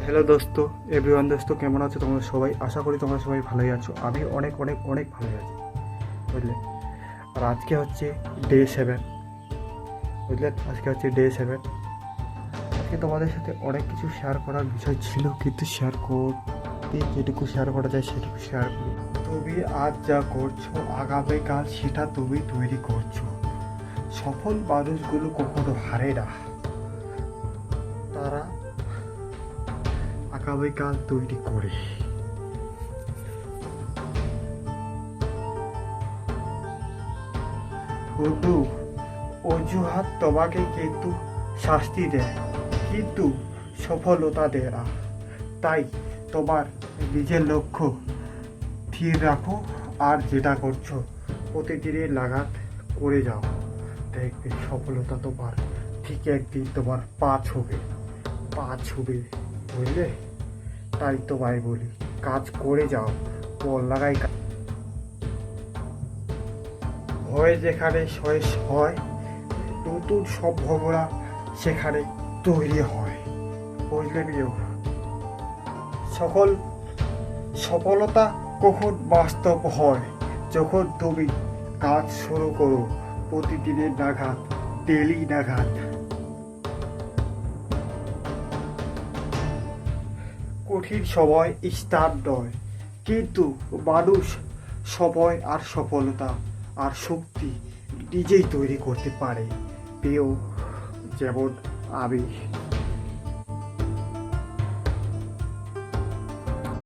Hello দোস্ত, everyone দোস্ত, কেমন আছো তোমরা সবাই? আশা করি তোমরা সবাই ভালোই আছো। আমি অনেক অনেক অনেক ভালোই আছি, বুঝলে। আর আজকে হচ্ছে ডে 7, বুঝলে। আজকে হচ্ছে ডে 7। আজকে তোমাদের সাথে অনেক কিছু শেয়ার করার বিষয় ছিল, কিন্তু শেয়ার করতে যেটুকু শেয়ার করা যায় সেটুকু শেয়ার করি। তুমি আজ যা করছো আগামীকাল সেটা তুমি তৈরি করছো। সফল মানুষগুলো কখনো হারে না, তারা আগামীকাল তৈরি করে। বন্ধু, অজুহাত তোমাকে কিন্তু শাস্তি দেয়, কিন্তু সফলতা দেয় না। তাই তোমার নিজের লক্ষ্য স্থির রাখো, আর যেটা করছো প্রতিদিনের লাগাত করে যাও। দেখবে সফলতা তোমার ঠিক একদিন তোমার পা ছুবে, বুঝলে। তাই তোমায় বলি, কাজ করে যাও, মন লাগাই। ভয় যেখানে শেষ হয়, নতুন সম্ভাবনা সেখানে তৈরি হয়, বুঝলে প্রিয়। সকল সফলতা কখন বাস্তব হয়? যখন তুমি কাজ শুরু করো প্রতিদিনের নাগাদ, ডেলি নাগাদ। কঠিন সময় স্থান নয়, কিন্তু মানুষ সময় আর সফলতা আর শক্তি নিজেই তৈরি করতে পারে প্রিয়। যেমন আমি